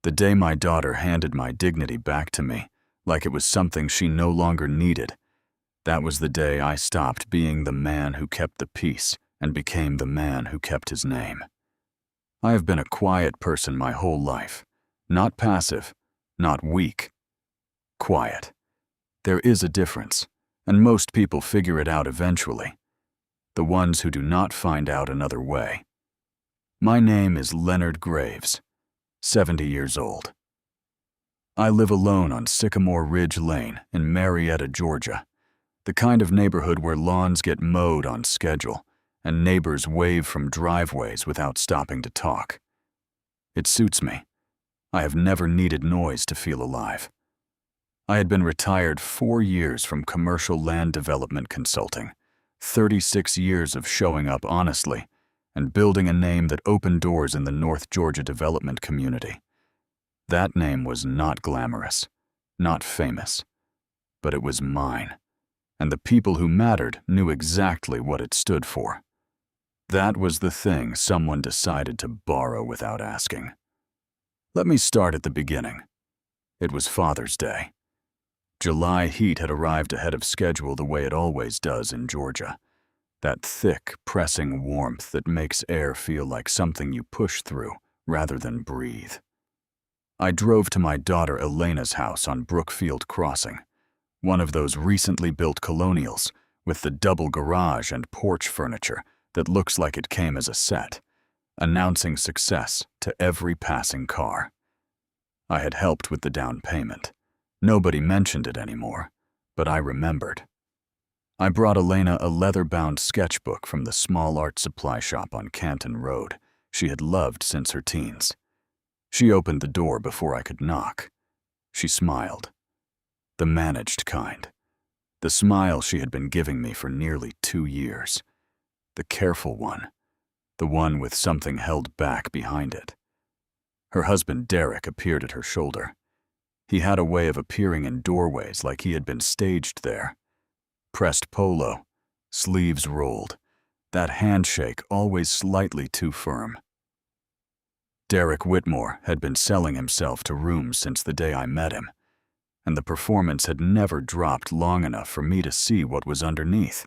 The day my daughter handed my dignity back to me, like it was something she no longer needed, that was the day I stopped being the man who kept the peace and became the man who kept his name. I have been a quiet person my whole life. Not passive, not weak. Quiet. There is a difference, and most people figure it out eventually. The ones who do not find out another way. My name is Leonard Graves, 70 years old. I live alone on Sycamore Ridge Lane in Marietta, Georgia, the kind of neighborhood where lawns get mowed on schedule and neighbors wave from driveways without stopping to talk. It suits me. I have never needed noise to feel alive. I had been retired 4 years from commercial land development consulting, 36 years of showing up honestly, and building a name that opened doors in the North Georgia development community. That name was not glamorous, not famous, but it was mine, and the people who mattered knew exactly what it stood for. That was the thing someone decided to borrow without asking. Let me start at the beginning. It was Father's Day. July heat had arrived ahead of schedule the way it always does in Georgia. That thick, pressing warmth that makes air feel like something you push through rather than breathe. I drove to my daughter Elena's house on Brookfield Crossing, one of those recently built colonials with the double garage and porch furniture that looks like it came as a set, announcing success to every passing car. I had helped with the down payment. Nobody mentioned it anymore, but I remembered. I brought Elena a leather-bound sketchbook from the small art supply shop on Canton Road she had loved since her teens. She opened the door before I could knock. She smiled. The managed kind. The smile she had been giving me for nearly 2 years. The careful one. The one with something held back behind it. Her husband Derek appeared at her shoulder. He had a way of appearing in doorways like he had been staged there. Pressed polo, sleeves rolled, that handshake always slightly too firm. Derek Whitmore had been selling himself to rooms since the day I met him, and the performance had never dropped long enough for me to see what was underneath.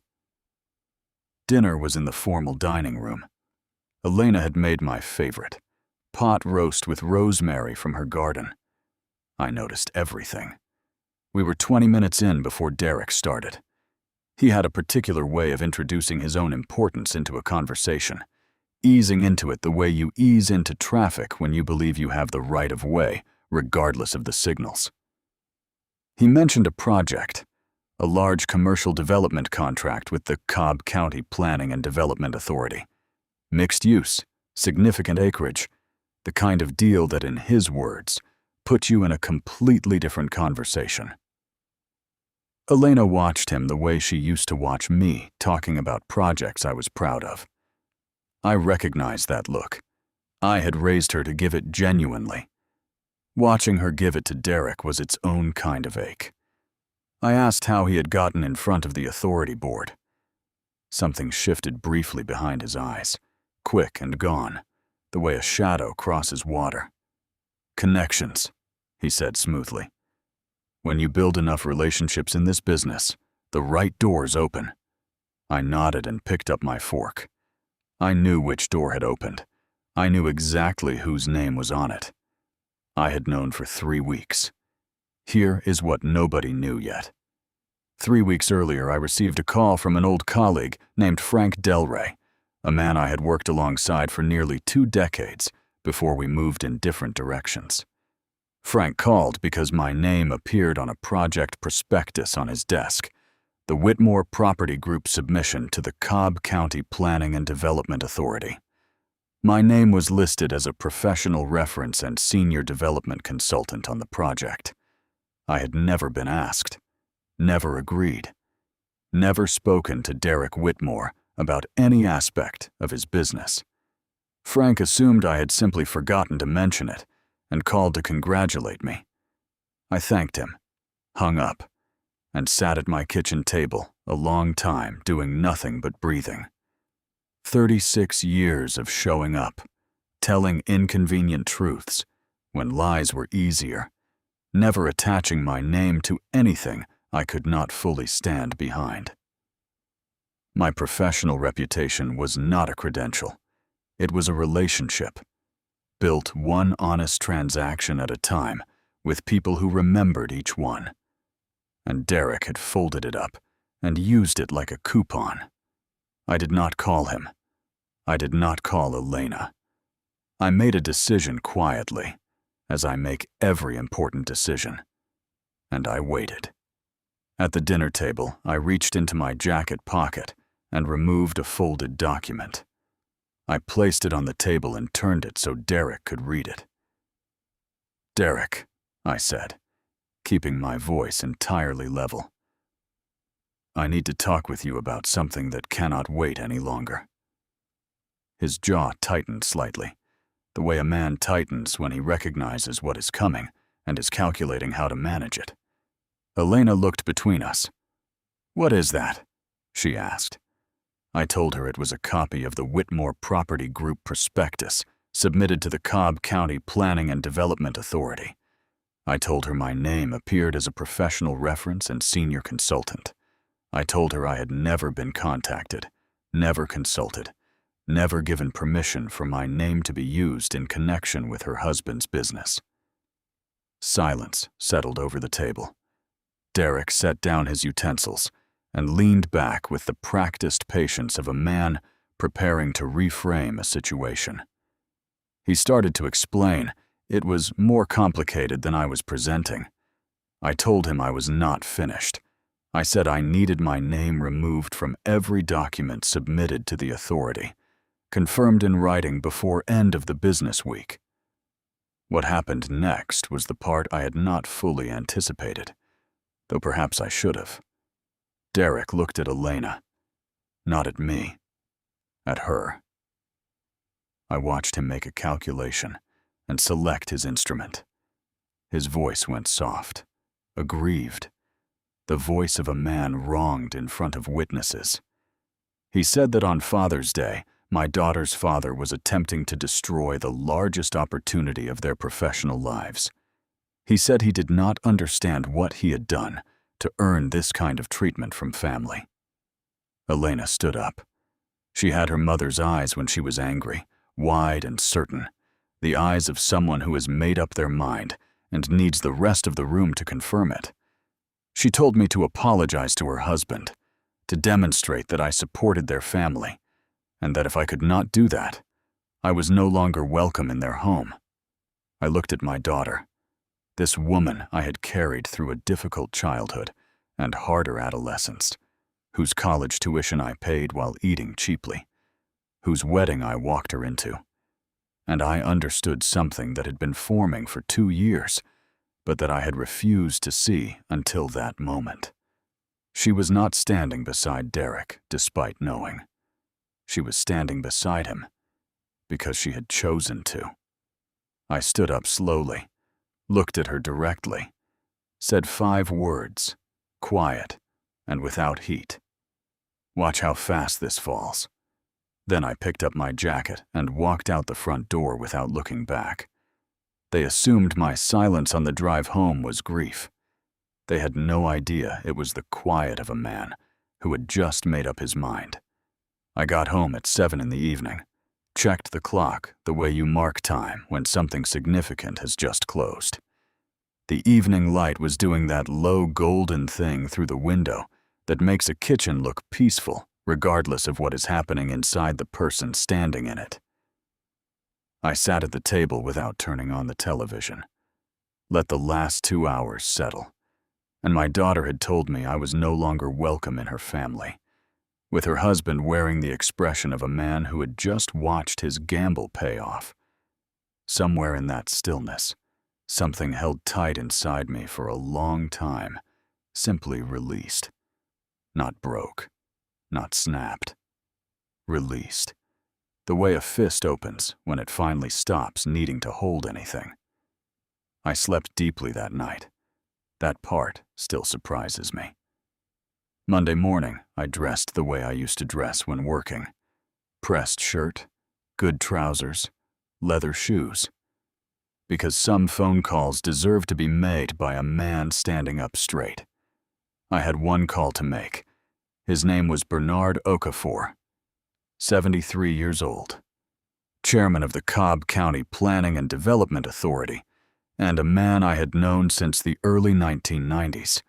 Dinner was in the formal dining room. Elena had made my favorite, pot roast with rosemary from her garden. I noticed everything. We were 20 minutes in before Derek started. He had a particular way of introducing his own importance into a conversation, easing into it the way you ease into traffic when you believe you have the right of way, regardless of the signals. He mentioned a project, a large commercial development contract with the Cobb County Planning and Development Authority. Mixed use, significant acreage, the kind of deal that, in his words, put you in a completely different conversation. Elena watched him the way she used to watch me talking about projects I was proud of. I recognized that look. I had raised her to give it genuinely. Watching her give it to Derek was its own kind of ache. I asked how he had gotten in front of the authority board. Something shifted briefly behind his eyes, quick and gone, the way a shadow crosses water. Connections, he said smoothly. When you build enough relationships in this business, the right doors open. I nodded and picked up my fork. I knew which door had opened. I knew exactly whose name was on it. I had known for 3 weeks. Here is what nobody knew yet. 3 weeks earlier, I received a call from an old colleague named Frank Delray, a man I had worked alongside for nearly 2 decades before we moved in different directions. Frank called because my name appeared on a project prospectus on his desk, the Whitmore Property Group submission to the Cobb County Planning and Development Authority. My name was listed as a professional reference and senior development consultant on the project. I had never been asked, never agreed, never spoken to Derek Whitmore about any aspect of his business. Frank assumed I had simply forgotten to mention it and called to congratulate me. I thanked him, hung up, and sat at my kitchen table a long time doing nothing but breathing. 36 years of showing up, telling inconvenient truths, when lies were easier, never attaching my name to anything I could not fully stand behind. My professional reputation was not a credential. It was a relationship, built one honest transaction at a time with people who remembered each one. And Derek had folded it up and used it like a coupon. I did not call him. I did not call Elena. I made a decision quietly, as I make every important decision, and I waited. At the dinner table, I reached into my jacket pocket and removed a folded document. I placed it on the table and turned it so Derek could read it. "Derek," I said, keeping my voice entirely level. "I need to talk with you about something that cannot wait any longer." His jaw tightened slightly, the way a man tightens when he recognizes what is coming and is calculating how to manage it. Elena looked between us. "What is that?" she asked. I told her it was a copy of the Whitmore Property Group prospectus submitted to the Cobb County Planning and Development Authority. I told her my name appeared as a professional reference and senior consultant. I told her I had never been contacted, never consulted, never given permission for my name to be used in connection with her husband's business. Silence settled over the table. Derek set down his utensils and leaned back with the practiced patience of a man preparing to reframe a situation. He started to explain it was more complicated than I was presenting. I told him I was not finished. I said I needed my name removed from every document submitted to the authority, confirmed in writing before end of the business week. What happened next was the part I had not fully anticipated, though perhaps I should have. Derek looked at Elena, not at me, at her. I watched him make a calculation and select his instrument. His voice went soft, aggrieved, the voice of a man wronged in front of witnesses. He said that on Father's Day, my daughter's father was attempting to destroy the largest opportunity of their professional lives. He said he did not understand what he had done to earn this kind of treatment from family. Elena stood up. She had her mother's eyes when she was angry, wide and certain, the eyes of someone who has made up their mind and needs the rest of the room to confirm it. She told me to apologize to her husband, to demonstrate that I supported their family, and that if I could not do that, I was no longer welcome in their home. I looked at my daughter, this woman I had carried through a difficult childhood and harder adolescence, whose college tuition I paid while eating cheaply, whose wedding I walked her into. And I understood something that had been forming for 2 years, but that I had refused to see until that moment. She was not standing beside Derek, despite knowing. She was standing beside him because she had chosen to. I stood up slowly, looked at her directly, said 5 words, quiet and without heat. "Watch how fast this falls." Then I picked up my jacket and walked out the front door without looking back. They assumed my silence on the drive home was grief. They had no idea it was the quiet of a man who had just made up his mind. I got home at 7 in the evening, checked the clock the way you mark time when something significant has just closed. The evening light was doing that low golden thing through the window that makes a kitchen look peaceful regardless of what is happening inside the person standing in it. I sat at the table without turning on the television. Let the last 2 hours settle, and my daughter had told me I was no longer welcome in her family, with her husband wearing the expression of a man who had just watched his gamble pay off. Somewhere in that stillness, something held tight inside me for a long time, simply released. Not broke, not snapped. Released. The way a fist opens when it finally stops needing to hold anything. I slept deeply that night. That part still surprises me. Monday morning, I dressed the way I used to dress when working. Pressed shirt, good trousers, leather shoes. because some phone calls deserve to be made by a man standing up straight. I had one call to make. His name was Bernard Okafor, 73 years old, chairman of the Cobb County Planning and Development Authority, and a man I had known since the early 1990s,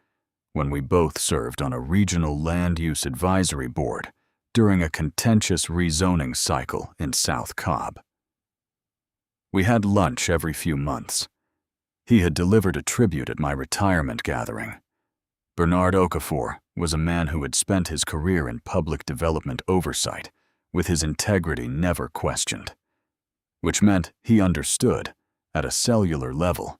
when we both served on a regional land use advisory board during a contentious rezoning cycle in South Cobb. We had lunch every few months. He had delivered a tribute at my retirement gathering. Bernard Okafor was a man who had spent his career in public development oversight, with his integrity never questioned, which meant he understood, at a cellular level,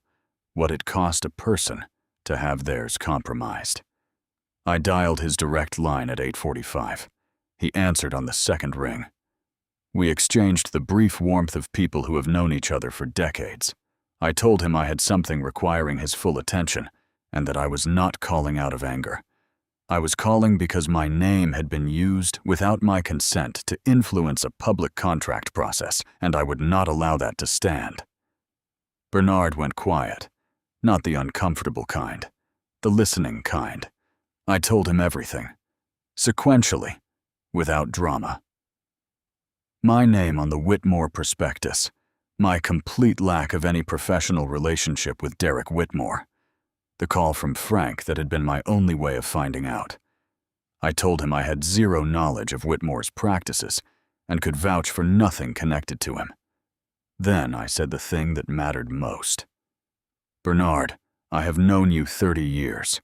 what it cost a person to have theirs compromised. I dialed his direct line at 8:45. He answered on the second ring. We exchanged the brief warmth of people who have known each other for decades. I told him I had something requiring his full attention, and that I was not calling out of anger. I was calling because my name had been used without my consent to influence a public contract process, and I would not allow that to stand. Bernard went quiet, not the uncomfortable kind, the listening kind. I told him everything, sequentially, without drama. My name on the Whitmore prospectus, my complete lack of any professional relationship with Derek Whitmore, the call from Frank that had been my only way of finding out. I told him I had zero knowledge of Whitmore's practices and could vouch for nothing connected to him. Then I said the thing that mattered most. Bernard, I have known you 30 years.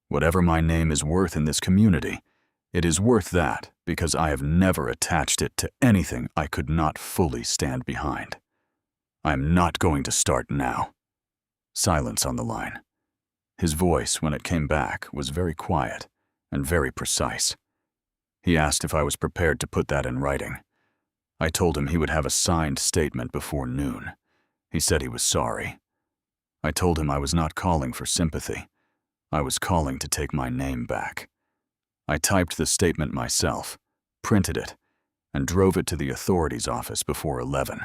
Whatever my name is worth in this community, it is worth that because I have never attached it to anything I could not fully stand behind. I am not going to start now. Silence on the line. His voice, when it came back, was very quiet and very precise. He asked if I was prepared to put that in writing. I told him he would have a signed statement before noon. He said he was sorry. I told him I was not calling for sympathy. I was calling to take my name back. I typed the statement myself, printed it, and drove it to the authorities' office before 11.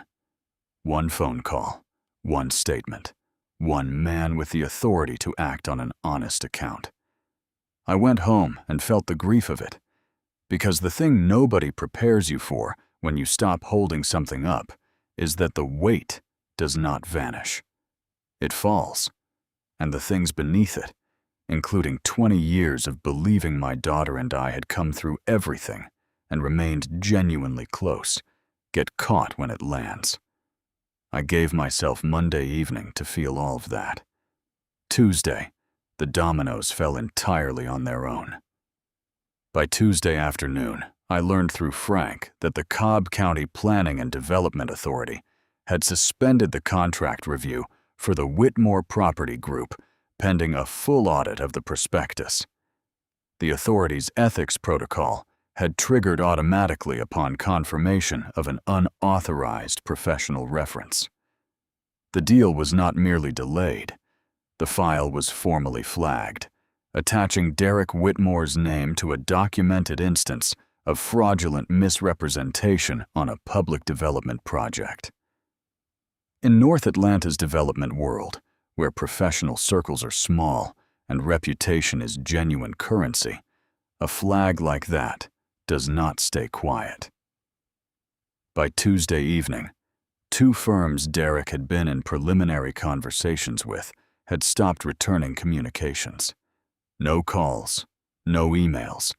One phone call, one statement, one man with the authority to act on an honest account. I went home and felt the grief of it, because the thing nobody prepares you for when you stop holding something up is that the weight does not vanish. It falls, and the things beneath it, including 20 years of believing my daughter and I had come through everything and remained genuinely close, get caught when it lands. I gave myself Monday evening to feel all of that. Tuesday, the dominoes fell entirely on their own. By Tuesday afternoon, I learned through Frank that the Cobb County Planning and Development Authority had suspended the contract review for the Whitmore Property Group pending a full audit of the prospectus. The authority's ethics protocol had triggered automatically upon confirmation of an unauthorized professional reference. The deal was not merely delayed. The file was formally flagged, attaching Derek Whitmore's name to a documented instance of fraudulent misrepresentation on a public development project. In North Atlanta's development world, where professional circles are small and reputation is genuine currency, a flag like that does not stay quiet. By Tuesday evening, 2 firms Derek had been in preliminary conversations with had stopped returning communications. No calls, no emails,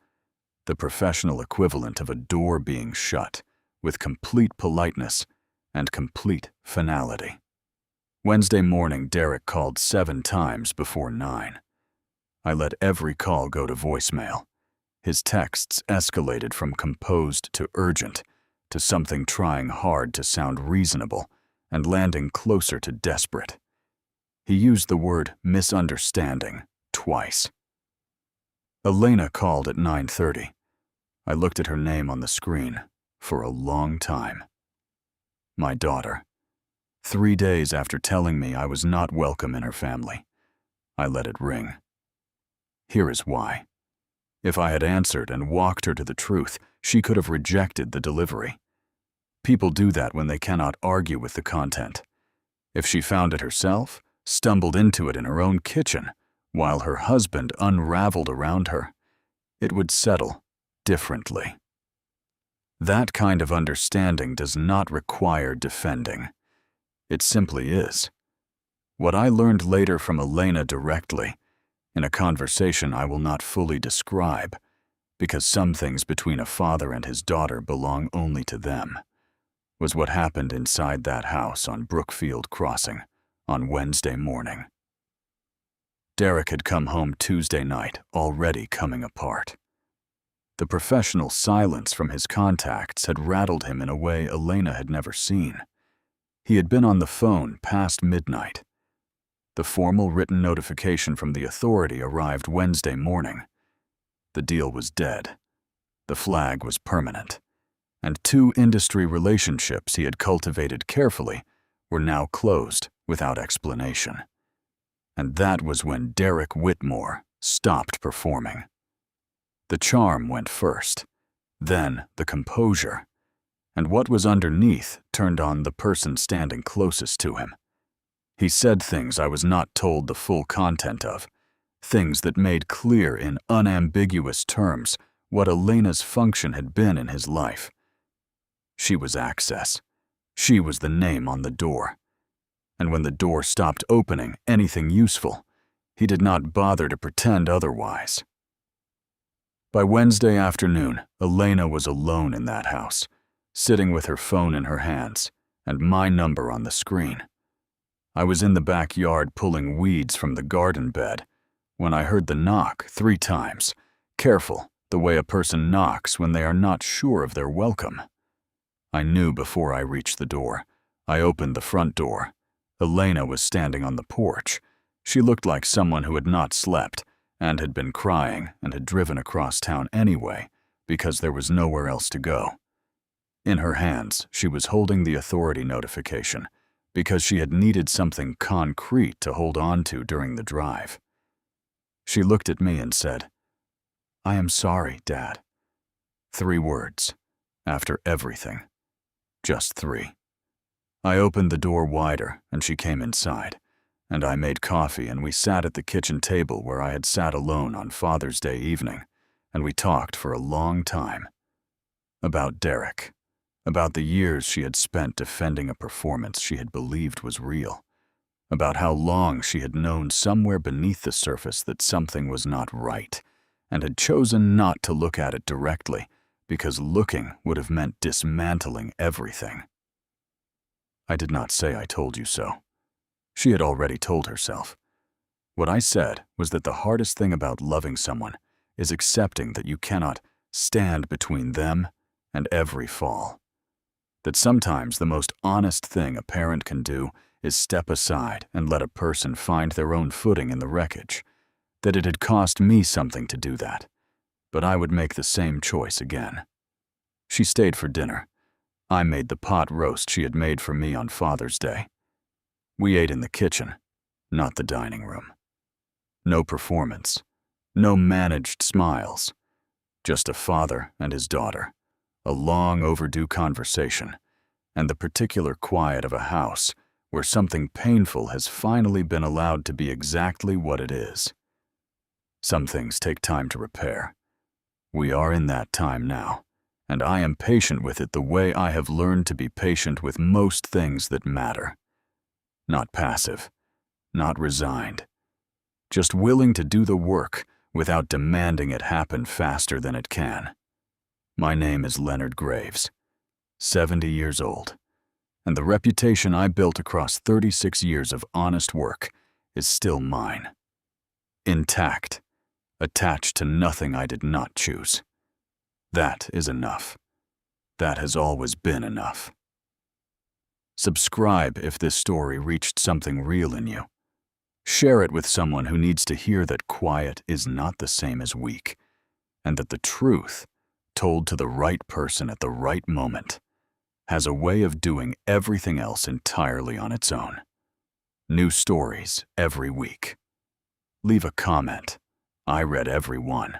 the professional equivalent of a door being shut, with complete politeness and complete finality. Wednesday morning, Derek called 7 times before 9. I let every call go to voicemail. His texts escalated from composed to urgent, to something trying hard to sound reasonable and landing closer to desperate. He used the word misunderstanding twice. Elena called at 9:30. I looked at her name on the screen for a long time. My daughter. 3 days after telling me I was not welcome in her family, I let it ring. Here is why. If I had answered and walked her to the truth, she could have rejected the delivery. People do that when they cannot argue with the content. If she found it herself, stumbled into it in her own kitchen, while her husband unraveled around her, it would settle differently. That kind of understanding does not require defending. It simply is. What I learned later from Elena directly, in a conversation I will not fully describe, because some things between a father and his daughter belong only to them, was what happened inside that house on Brookfield Crossing on Wednesday morning. Derek had come home Tuesday night, already coming apart. The professional silence from his contacts had rattled him in a way Elena had never seen. He had been on the phone past midnight. The formal written notification from the authority arrived Wednesday morning. The deal was dead. The flag was permanent. And 2 industry relationships he had cultivated carefully were now closed without explanation. And that was when Derek Whitmore stopped performing. The charm went first, then the composure, and what was underneath turned on the person standing closest to him. He said things I was not told the full content of, things that made clear in unambiguous terms what Elena's function had been in his life. She was access. She was the name on the door. And when the door stopped opening anything useful, he did not bother to pretend otherwise. By Wednesday afternoon, Elena was alone in that house, sitting with her phone in her hands and my number on the screen. I was in the backyard pulling weeds from the garden bed when I heard the knock 3 times, careful the way a person knocks when they are not sure of their welcome. I knew before I reached the door. I opened the front door. Elena was standing on the porch. She looked like someone who had not slept and had been crying and had driven across town anyway because there was nowhere else to go. In her hands, she was holding the authority notification because she had needed something concrete to hold on to during the drive. She looked at me and said, "I am sorry, Dad." 3 words, after everything. Just 3. I opened the door wider and she came inside, and I made coffee and we sat at the kitchen table where I had sat alone on Father's Day evening, and we talked for a long time. About Derek, about the years she had spent defending a performance she had believed was real, about how long she had known somewhere beneath the surface that something was not right, and had chosen not to look at it directly because looking would have meant dismantling everything. I did not say I told you so. She had already told herself. What I said was that the hardest thing about loving someone is accepting that you cannot stand between them and every fall. That sometimes the most honest thing a parent can do is step aside and let a person find their own footing in the wreckage. That it had cost me something to do that, but I would make the same choice again. She stayed for dinner. I made the pot roast she had made for me on Father's Day. We ate in the kitchen, not the dining room. No performance, no managed smiles, just a father and his daughter, a long overdue conversation, and the particular quiet of a house where something painful has finally been allowed to be exactly what it is. Some things take time to repair. We are in that time now, and I am patient with it the way I have learned to be patient with most things that matter. Not passive, not resigned, just willing to do the work without demanding it happen faster than it can. My name is Leonard Graves, 70 years old, and the reputation I built across 36 years of honest work is still mine. Intact, attached to nothing I did not choose. That is enough. That has always been enough. Subscribe if this story reached something real in you. Share it with someone who needs to hear that quiet is not the same as weak, and that the truth, told to the right person at the right moment, has a way of doing everything else entirely on its own. New stories every week. Leave a comment. I read every one.